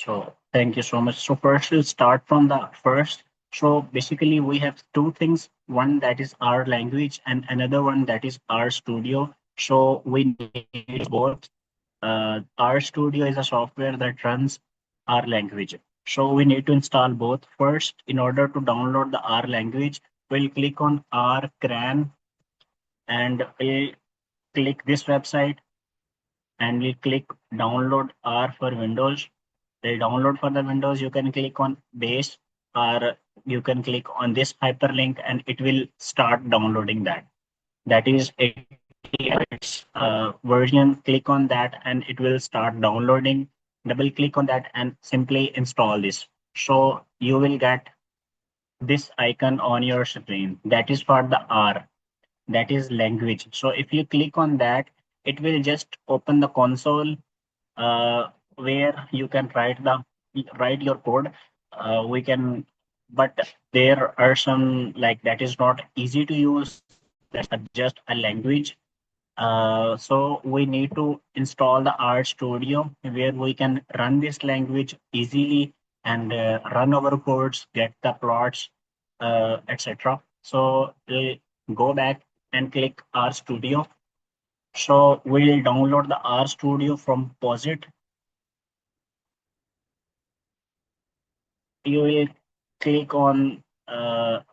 So thank you so much. So first we'll start from the first. So basically we have two things, one that is our language and another one that is our studio. So we need both. R Studio is a software that runs R language. So we need to install both. First, in order to download the R language, we'll click on R CRAN and we'll click this website and we'll click download R for Windows. The download for the Windows, you can click on base or you can click on this hyperlink and it will start downloading that. That is its version. Click on that and it will start downloading. Double click on that and simply install this. So you will get this icon on your screen. That is for the R. That is language. So if you click on that, it will just open the console where you can write your code. We can, but there are some like that is not easy to use. That's just a language. So we need to install the R Studio where we can run this language easily and run our codes, get the plots, etc. So we'll go back and click R Studio. So we'll download the R Studio from POSIT. You will click on that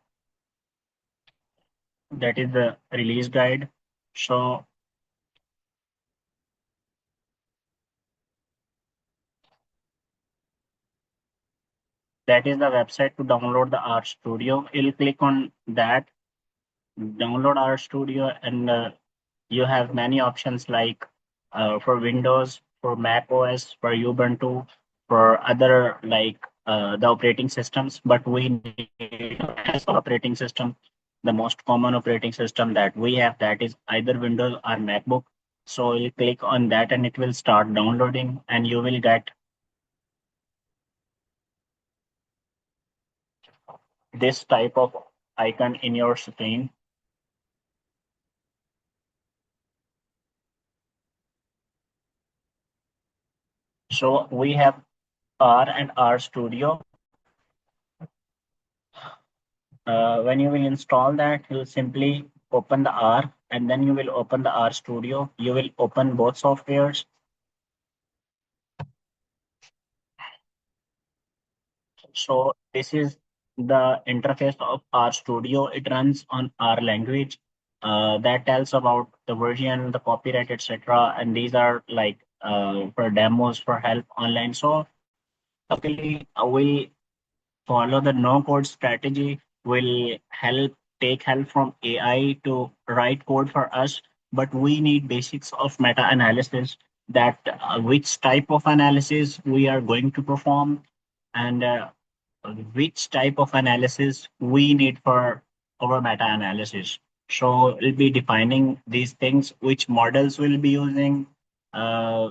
is the release guide. So that is the website to download the R Studio. You'll click on that, download R Studio, and you have many options like for Windows, for Mac OS, for Ubuntu, for other like the operating systems. But we need operating system. The most common operating system that we have that is either Windows or MacBook. So you click on that and it will start downloading, and you will get this type of icon in your screen. So we have R and R Studio. When you will install that, you'll simply open the R and then you will open the R Studio. You will open both softwares. So this is the interface of R Studio. It runs on R language. That tells about the version, the copyright, etc. And these are like for demos for help online. So luckily, we follow the no code strategy. Will take help from AI to write code for us, but we need basics of meta analysis, that which type of analysis we are going to perform and which type of analysis we need for our meta analysis. So we'll be defining these things, which models we'll be using, uh,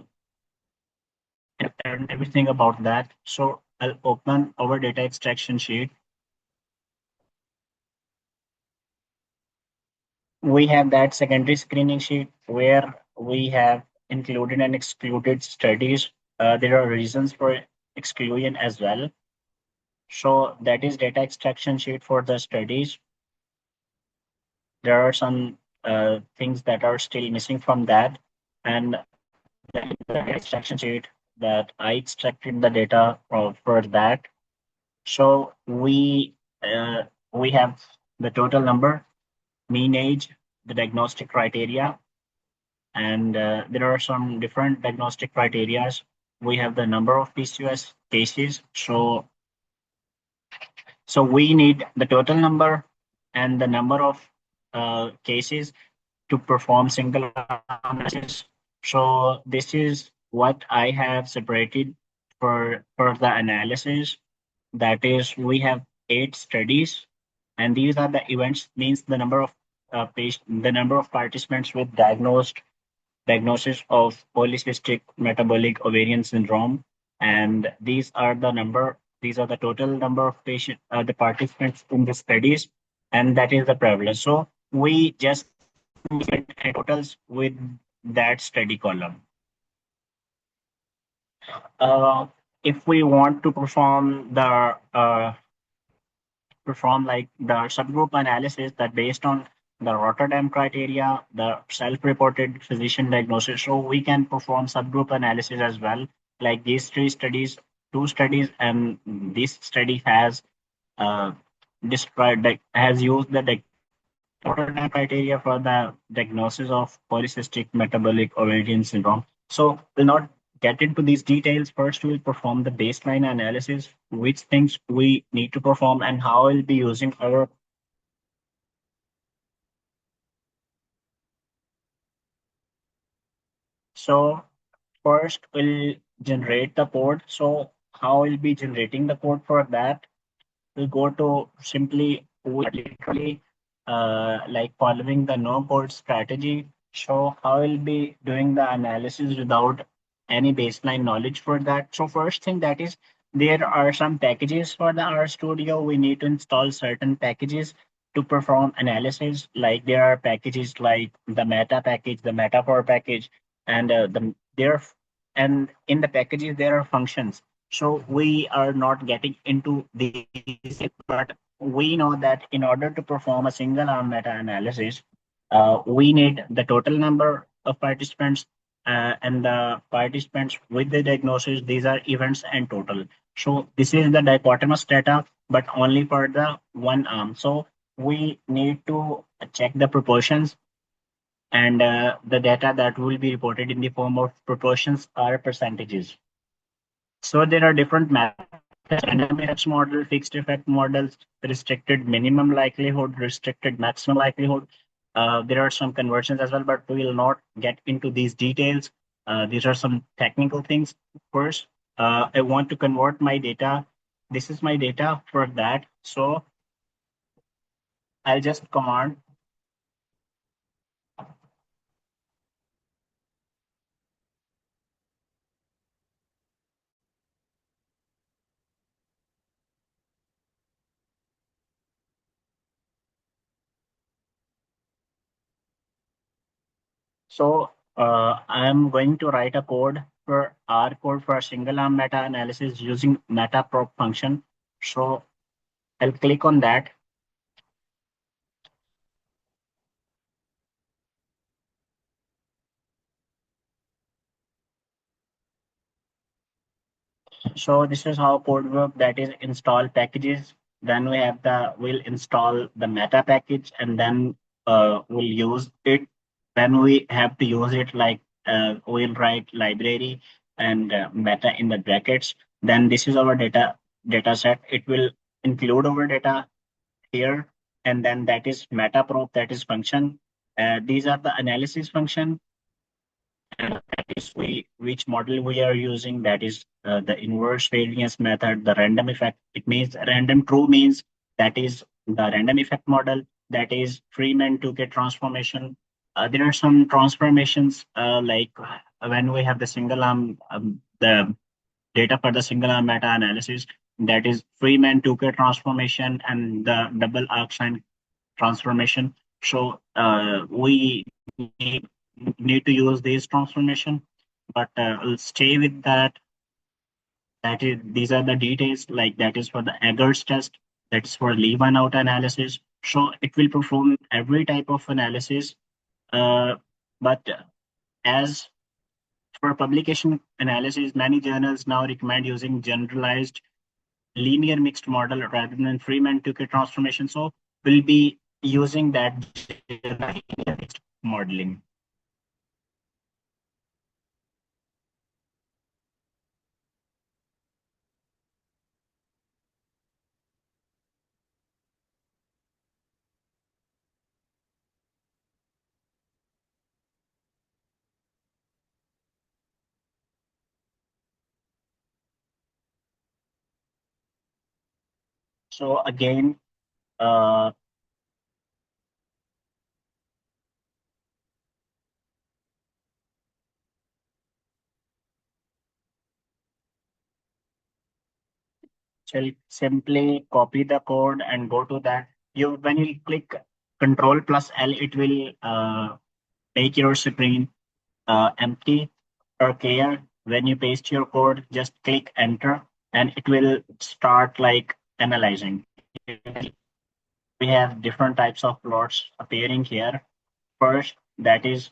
and everything about that. So I'll open our data extraction sheet. We have that secondary screening sheet where we have included and excluded studies. There are reasons for exclusion as well. So that is data extraction sheet for the studies. There are some things that are still missing from that. And the data extraction sheet that I extracted the data for that. So we have the total number, mean age, the diagnostic criteria, and there are some different diagnostic criteria. We have the number of PCOS cases. So we need the total number and the number of cases to perform single analysis. So this is what I have separated for the analysis. That is, we have 8 studies, and these are the events. Means the number of the number of participants with diagnosis of polycystic metabolic ovarian syndrome, and these are the total number of the participants in the studies, and that is the prevalence. So we just get totals with that study column. Uh, if we want to perform like the subgroup analysis that based on the Rotterdam criteria, the self-reported physician diagnosis. So we can perform subgroup analysis as well. Like these three studies, two studies, and this study has uh, described like, has used the Rotterdam criteria for the diagnosis of polycystic metabolic ovarian syndrome. So we'll not get into these details. First, we'll perform the baseline analysis, which things we need to perform, and how we'll be using our. So first, we'll generate the code. So how we'll be generating the code for that? We go to simply we literally like following the no code strategy. So how we'll be doing the analysis without any baseline knowledge for that. So first thing that is there are some packages for the R Studio. We need to install certain packages to perform analysis. Like there are packages like the Meta package, the Metafor package, and and in the packages there are functions. So we are not getting into these, but we know that in order to perform a single arm meta-analysis, we need the total number of participants and the participants with the diagnosis. These are events and total. So this is the dichotomous data, but only for the one arm. So we need to check the proportions and the data that will be reported in the form of proportions are percentages. So there are different methods, random effects model, fixed effect models, restricted minimum likelihood, restricted maximum likelihood. There are some conversions as well, but we will not get into these details. These are some technical things. First, I want to convert my data. This is my data for that. So I'll just command. So I'm going to write a code for R code for a single arm meta analysis using metaprop function. So I'll click on that. So this is how code work, that is install packages. Then we'll install the meta package and then we'll use it. When we have to use it, like we'll write library and meta in the brackets. Then this is our data set. It will include our data here, and then that is metaprop, that is function. These are the analysis function, and that is which model we are using. That is the inverse variance method, the random effect. It means random true means that is the random effect model. That is Freeman 2K transformation. There are some transformations like when we have the single arm, the data for the single arm meta analysis. That is Freeman 2K transformation and the double arc sign transformation. So we need, need to use this transformation, but I'll stay with that. That is, these are the details. Like that is for the Eggers test. That is for leave one out analysis. So it will perform every type of analysis. Uh, but as for publication analysis, many journals now recommend using generalized linear mixed model rather than Freeman 2K transformation. So we'll be using that linear mixed modeling. So again, uh, simply copy the code and go to that. You when you click Control plus L, it will make your screen empty or clear. when you paste your code, just click enter and it will start like analyzing. We have different types of plots appearing here. First, that is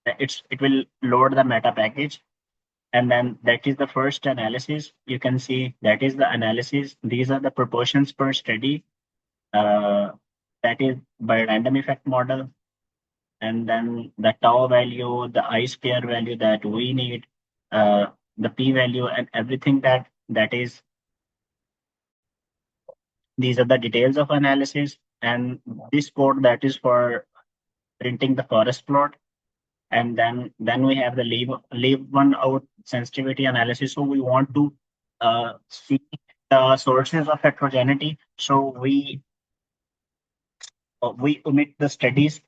it will load the meta package, and then that is the first analysis. You can see that is the analysis. These are the proportions per study. Uh, that is by random effect model, and then the tau value, the I square value that we need, uh, the p value, and everything that is. These are the details of analysis, and this code that is for printing the forest plot. And then we have the leave one out sensitivity analysis. So we want to see the sources of heterogeneity. So we omit the studies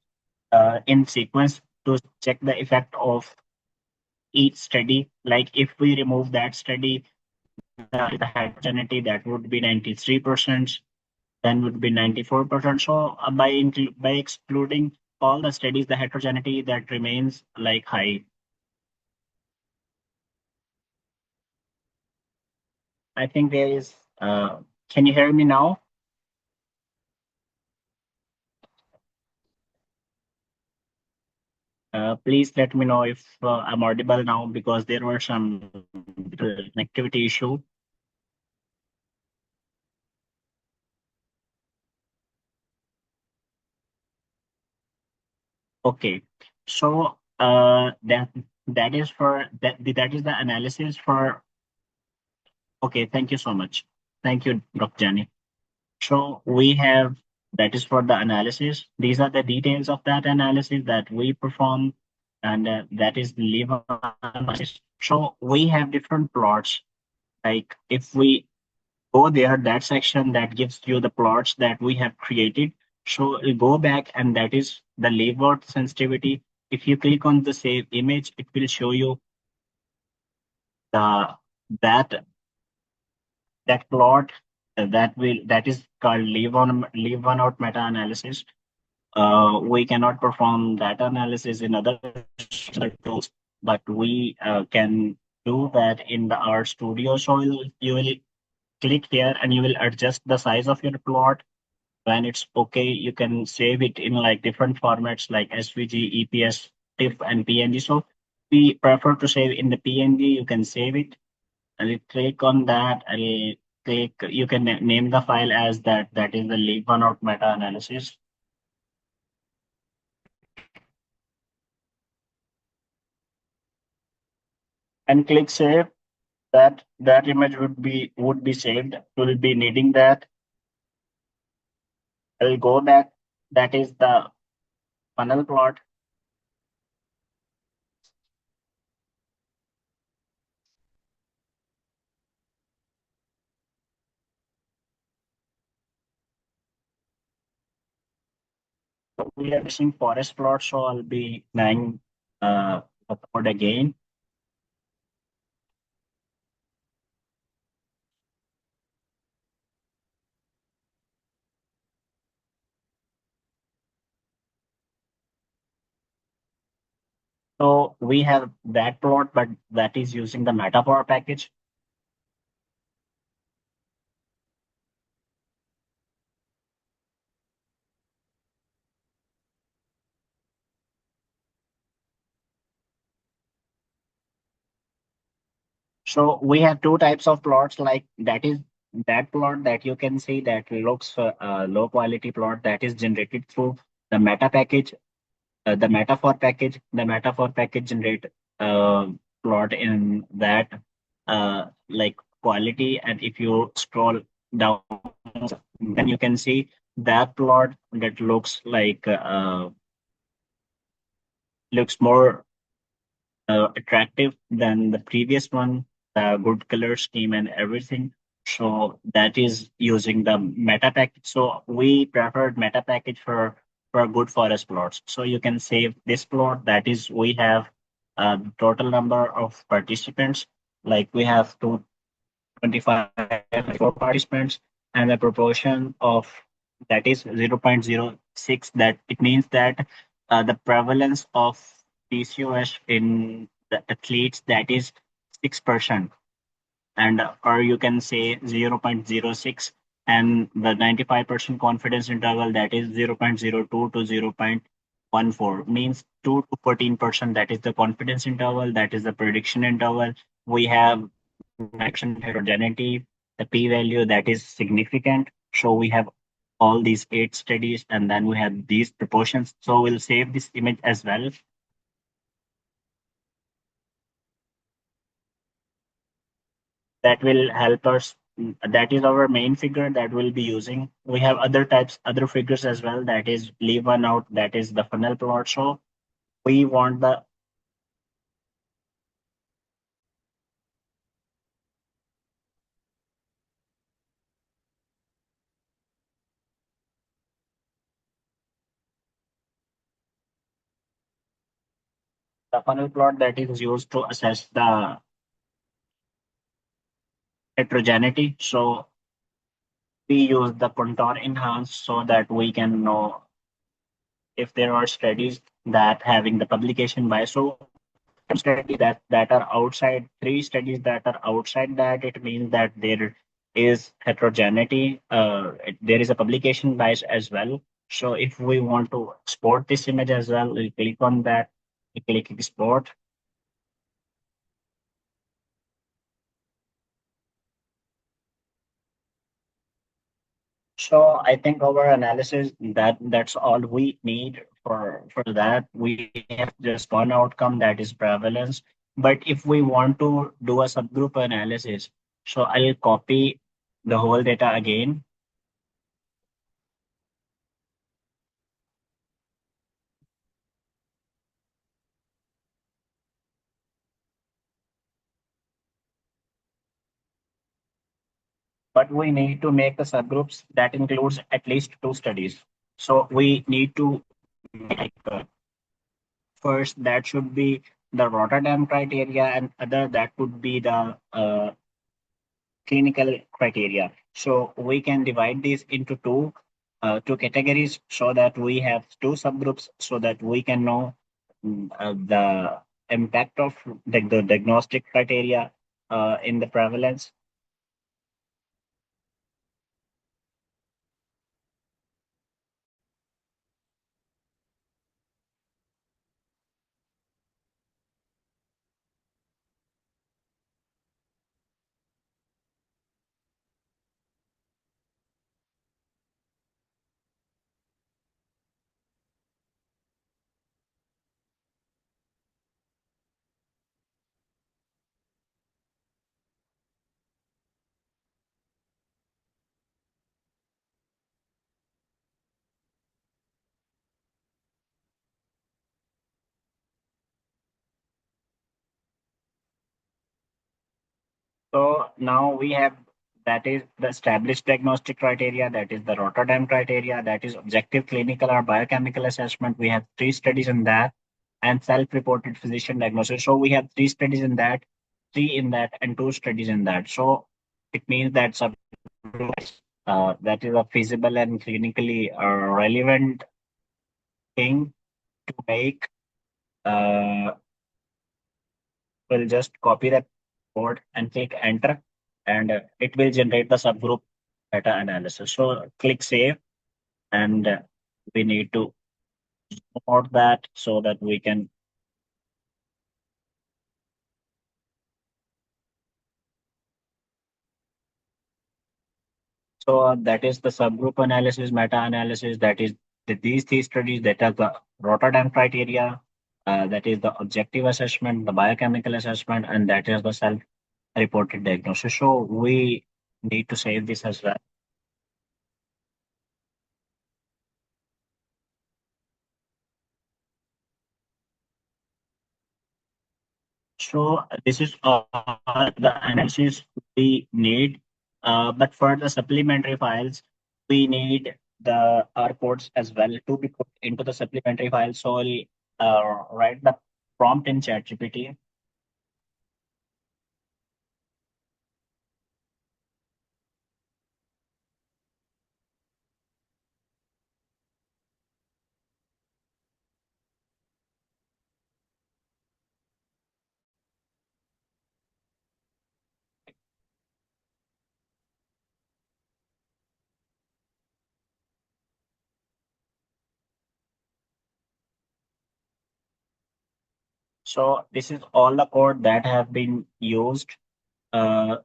in sequence to check the effect of each study. Like if we remove that study, the heterogeneity that would be 93%, then would be 94%. So by excluding all the studies, the heterogeneity that remains like high. I think there is. Can you hear me now? Please let me know if I'm audible now because there were some connectivity issue. Okay, so that is for that is the analysis for. Okay, thank you so much. Thank you, Dr. Jani. So we have that is for the analysis. These are the details of that analysis that we perform, and that is the live analysis. So we have different plots. Like if we go there, that section that gives you the plots that we have created. So you go back, and that is the layout sensitivity. If you click on the save image, it will show you the that that plot that is called leave one out meta analysis. We cannot perform data analysis in other tools, but we can do that in the R Studio. So you will click here and you will adjust the size of your plot. When it's okay, you can save it in like different formats like SVG, EPS, TIFF, and PNG. So we prefer to save in the PNG. You can save it and you click on that and you click. You can name the file as that. That is the leave one out meta analysis, and click save. That image would be saved. We'll be needing that. I'll go back. That is the funnel plot. So we are missing forest plot, so I'll be trying the code again. So we have that plot, but that is using the Metafor package. So we have two types of plots, like that is that plot that you can see that looks low quality plot that is generated through the meta package, the Metafor package. The Metafor package generate plot in that like quality, and if you scroll down, then you can see that plot that looks more attractive than the previous one, the good color scheme and everything. So that is using the meta package. So we preferred meta package for good forest plots. So you can save this plot. That is, we have a total number of participants. Like we have 225 participants, and the proportion of that is 0.06. That it means that the prevalence of PCOS in the athletes that is 6%, and or you can say 0.06, and the 95% confidence interval, that is 0.02 to 0.14, means 2 to 14%, that is the confidence interval, that is the prediction interval. We have maximum heterogeneity, the p-value that is significant. So we have all these 8 studies, and then we have these proportions. So we'll save this image as well. That will help us. That is our main figure that we'll be using. We have other types, other figures as well. That is leave one out. That is the funnel plot. So we want the funnel plot that is used to assess the heterogeneity. So we use the contour enhance so that we can know if there are studies that having the publication bias. So study that are outside, 3 studies that are outside that, it means that there is heterogeneity. There is a publication bias as well. So if we want to export this image as well, we'll click on that, we click export. So I think our analysis, that's all we need for that. We have just one outcome, that is prevalence. But if we want to do a subgroup analysis, so I'll copy the whole data again. But we need to make the subgroups that includes at least 2 studies. So we need to make first, that should be the Rotterdam criteria, and other that could be the clinical criteria. So we can divide these into two categories so that we have 2 subgroups so that we can know the impact of the diagnostic criteria in the prevalence. So now we have, that is the established diagnostic criteria, that is the Rotterdam criteria, that is objective clinical or biochemical assessment. We have 3 studies in that, and self-reported physician diagnosis. So we have 3 studies in that, 3 in that, and 2 studies in that. So it means that that is a feasible and clinically relevant thing to make. Uh, we'll just copy that code and click enter, and it will generate the subgroup data analysis. So click save, and we need to support that so that we can. So that is the subgroup analysis, meta-analysis. That is these 3 studies that are the Rotterdam criteria. That is the objective assessment, the biochemical assessment, and that is the self-reported diagnosis. So we need to save this as well. So this is all the analysis we need. But for the supplementary files, we need the R codes as well to be put into the supplementary file. So I'll write the prompt in ChatGPT. So this is all the code that have been used. Uh,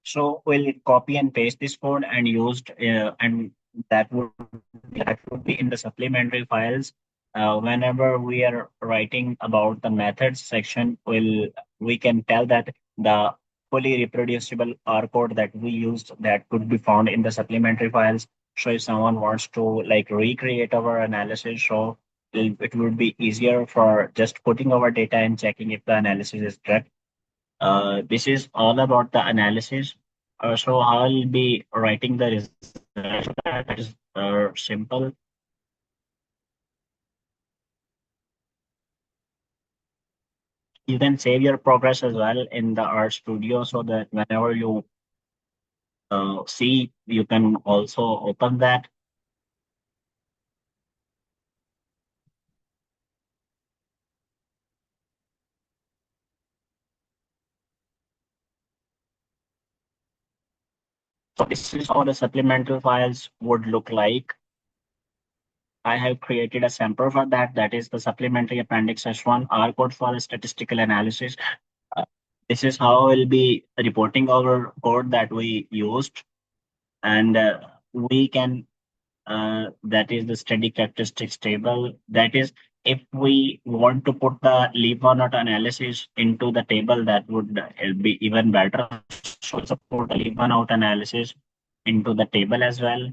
so we'll copy and paste this code and used, and that would be in the supplementary files. Whenever we are writing about the methods section, we can tell that the fully reproducible R code that we used that could be found in the supplementary files. So if someone wants to like recreate our analysis, so it would be easier for just putting our data and checking if the analysis is correct. This is all about the analysis. So I'll be writing the results. That is simple. You can save your progress as well in the art studio so that whenever you see, you can also open that. So this is how the supplemental files would look like. I have created a sample for that. That is the supplementary appendix S1 R code for statistical analysis. Uh, this is how we'll be reporting our code that we used, and we can that is the steady characteristics table. That is, if we want to put the leave or not analysis into the table, that would be even better. So support the leave one out analysis into the table as well.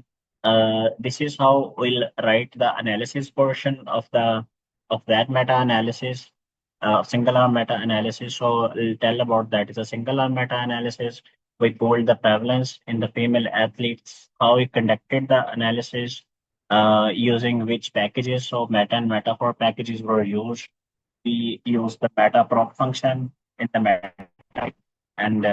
This is how we'll write the analysis portion of that meta analysis, single arm meta analysis. So we'll tell about that is a single arm meta analysis. We pulled the prevalence in the female athletes, how we conducted the analysis, using which packages. So meta and metafor packages were used. We used the metaprop function in the meta, and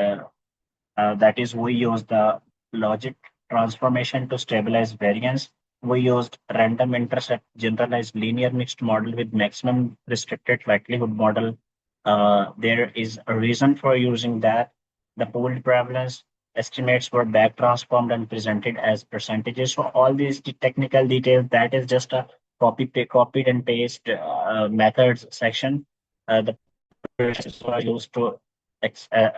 that is, we use the logic transformation to stabilize variance. We used random intercept generalized linear mixed model with maximum restricted likelihood model. There is a reason for using that. The pooled prevalence estimates were back transformed and presented as percentages. So all these technical details, that is just a copied and paste methods section. The processes were used ex- uh,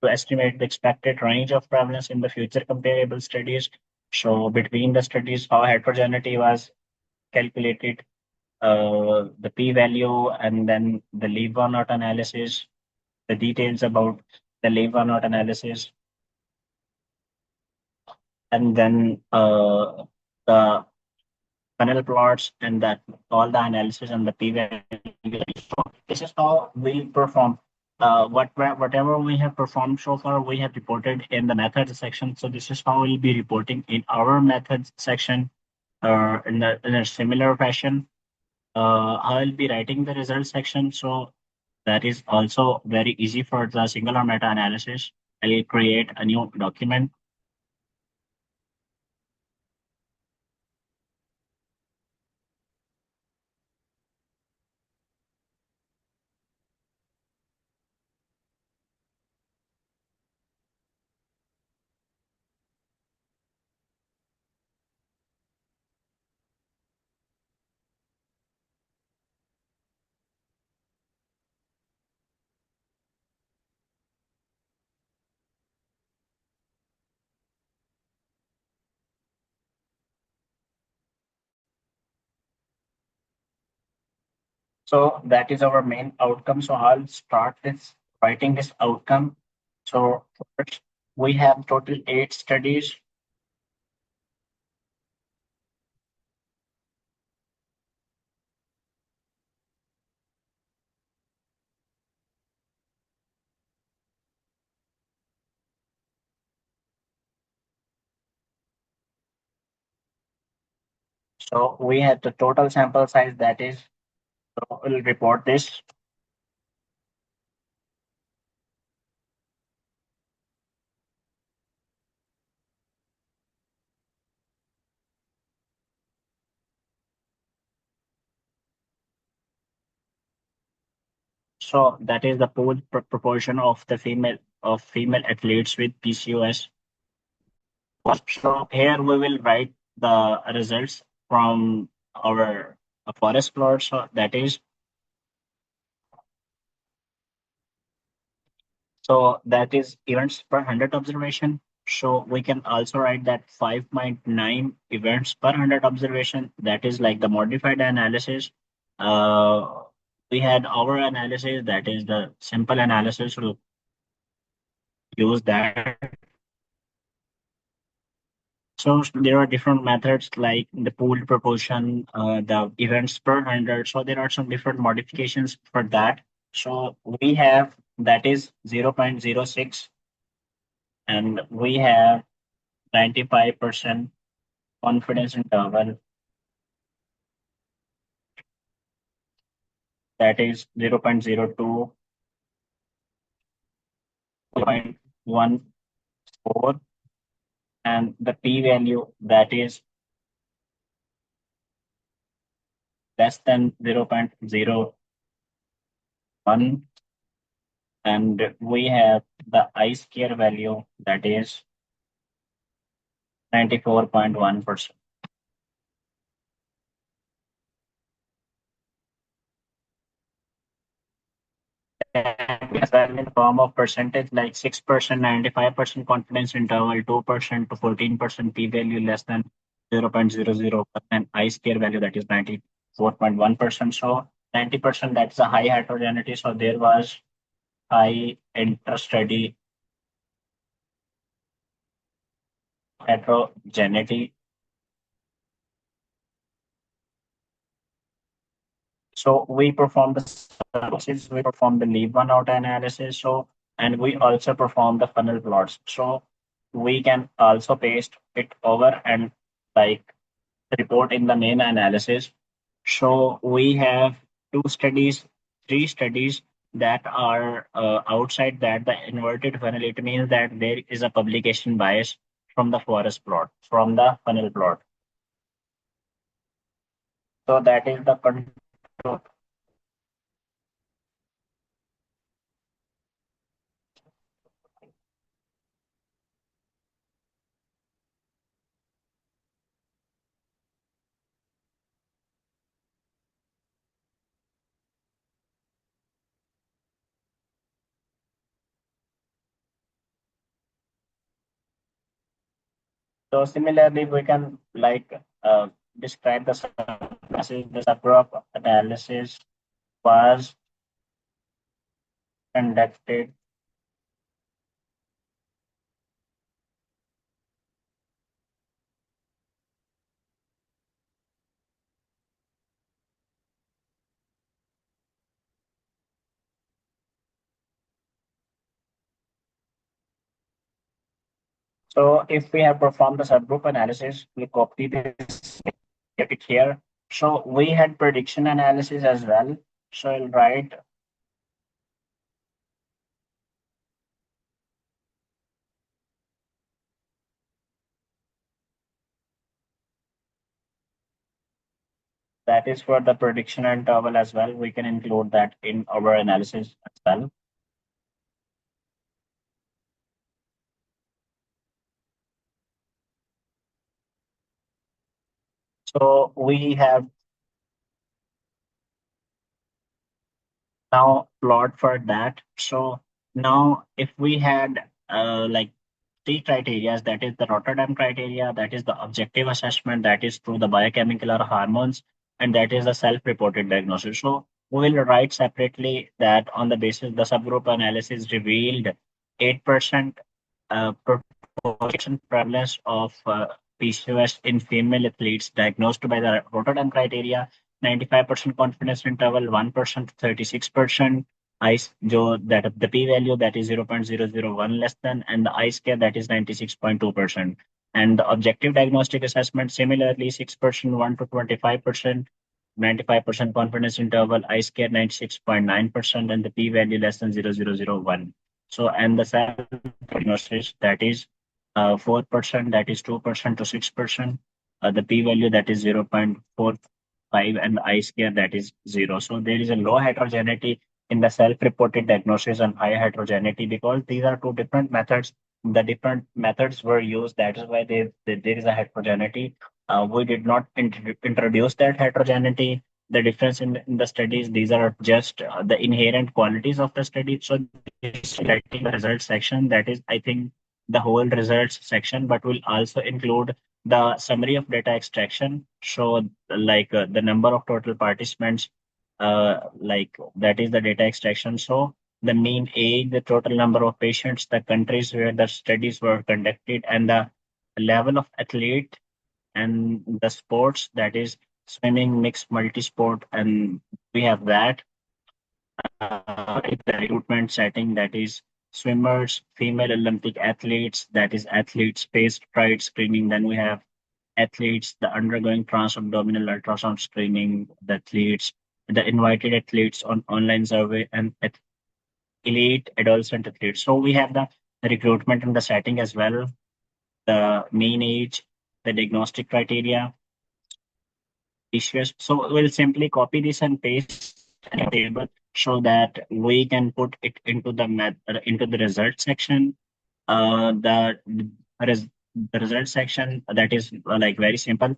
to estimate the expected range of prevalence in the future comparable studies. So between the studies, how heterogeneity was calculated, the p-value, and then the leave or not analysis, the details about the leave or not analysis, and then the panel plots and that all the analysis and the p-value. So this is how we perform. Whatever we have performed so far, we have reported in the methods section. So this is how we'll be reporting in our methods section, in a similar fashion. I'll be writing the results section. So that is also very easy for the singular meta analysis. I'll create a new document. So that is our main outcome. So I'll start this writing this outcome. So first, we have total 8 studies. So we have the total sample size, that is, so we'll report this. So that is the pool proportion of the female athletes with PCOS. So here we will write the results from our forest plot. So that is events per 100 observation. So we can also write that 5.9 events per 100 observation. That is like the modified analysis. Uh, we had our analysis, that is the simple analysis. We'll use that. So there are different methods like the pooled proportion, the events per 100. So there are some different modifications for that. So we have that is 0.06, and we have 95% confidence interval, that is 0.02, 0.14, and the p-value that is less than 0.01, and we have the I-square value that is 94.1%. As well in form of percentage like 6%, 95% confidence interval, 2% to 14% p-value less than 0.001, and I-square value that is 94.1%. So 90% that's a high heterogeneity. So there was high inter-study heterogeneity. So we perform the analysis, we perform the leave one out analysis. So and we also perform the funnel plots. So we can also paste it over and like report in the main analysis. So we have two studies, three studies that are outside that the inverted funnel. It means that there is a publication bias from the forest plot, from the funnel plot. So that is the control. So similarly, we can like describe the analysis. The subgroup analysis was conducted. So if we have performed the subgroup analysis, we copy this, get it here. So we had prediction analysis as well. So I'll write that is for the prediction interval as well. We can include that in our analysis as well. So we have now plot for that. So now if we had like three criteria, that is the Rotterdam criteria, that is the objective assessment, that is through the biochemical or hormones, and that is the self-reported diagnosis. So we will write separately that on the basis the subgroup analysis revealed 8% proportion prevalence of PCOS in female athletes diagnosed by the Rotterdam criteria, 95% confidence interval, 1% to 36%. That the p-value that is 0.001 less than, and the I-square that is 96.2%. And the objective diagnostic assessment similarly 6%, 1 to 25%, 95% confidence interval, I-square 96.9%, and the p-value less than 0.001. So and the self-diagnosis that is 4%, that is 2% to 6%. The p-value that is 0.45, and the I-square that is 0. So there is a low heterogeneity in the self-reported diagnosis and high heterogeneity because these are two different methods. The different methods were used. That is why there is a heterogeneity. We did not introduce that heterogeneity, the difference in the studies. These are just the inherent qualities of the study. So this writing the results section, that is, I think, the whole results section, but will also include the summary of data extraction. So like the number of total participants, like that is the data extraction. So the mean age, the total number of patients, the countries where the studies were conducted, and the level of athlete and the sports, that is swimming, mixed multi-sport, and we have that in the recruitment setting, that is swimmers, female Olympic athletes, that is athletes space flight screening. Then we have athletes the undergoing transabdominal ultrasound screening, the athletes, the invited athletes on online survey, and elite adolescent athletes. So we have the recruitment and the setting as well, the mean age, the diagnostic criteria, issues. So we'll simply copy this and paste in a table so that we can put it into the into the result section. Res- the result section, that is like very simple.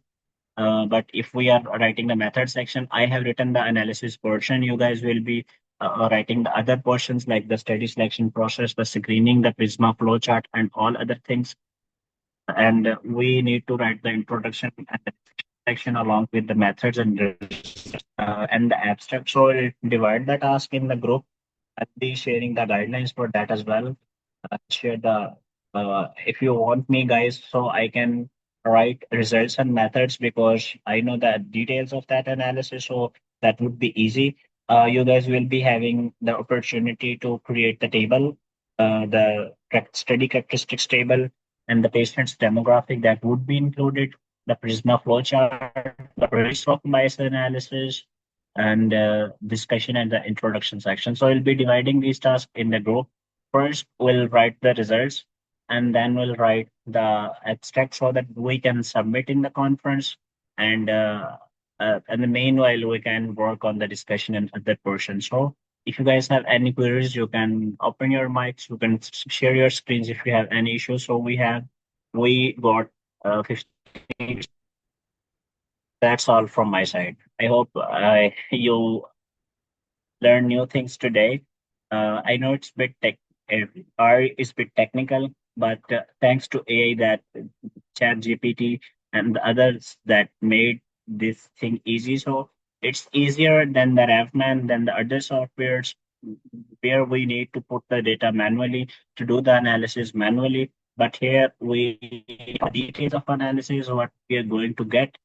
But if we are writing the method section, I have written the analysis portion. You guys will be writing the other portions like the study selection process, the screening, the Prisma flowchart, and all other things. And we need to write the introduction and the section along with the methods and the abstract. So we'll divide the task in the group. I'll be sharing the guidelines for that as well. Share the if you want me guys, so I can write results and methods because I know the details of that analysis. So that would be easy. You guys will be having the opportunity to create the table, the study characteristics table, and the patient's demographic that would be included, the Prisma flowchart, the risk of bias analysis, and discussion and the introduction section. So we'll be dividing these tasks in the group. First, we'll write the results, and then we'll write the abstract so that we can submit in the conference. And the meanwhile, we can work on the discussion and other portion. So if you guys have any queries, you can open your mics. You can share your screens if you have any issues. So we got 15. That's all from my side. I hope you learn new things today. I know it's bit uh, R is bit technical, but thanks to AI, that ChatGPT and the others that made this thing easy. So it's easier than the RevMan, than the other softwares where we need to put the data manually to do the analysis manually. But here we details of analysis, what we are going to get,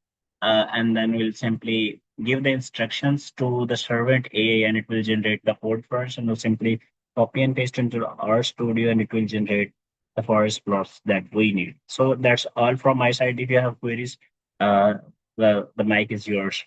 and then we'll simply give the instructions to the servant AI, and it will generate the code for us, and we'll simply copy and paste into our studio, and it will generate the forest plots that we need. So that's all from my side. If you have queries, uh, the mic is yours.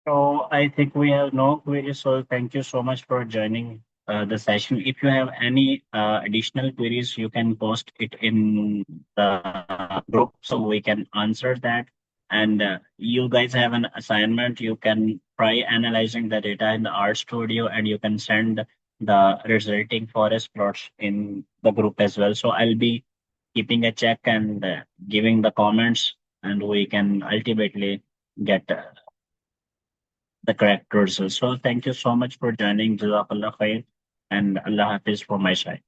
So I think we have no queries. So thank you so much for joining the session. If you have any additional queries, you can post it in the group so we can answer that. And you guys have an assignment. You can try analyzing the data in the R Studio, and you can send the resulting forest plots in the group as well. So I'll be keeping a check and giving the comments, and we can ultimately get the correct results. So thank you so much for joining. Jazakallah khair, and Allah Hafiz from my side.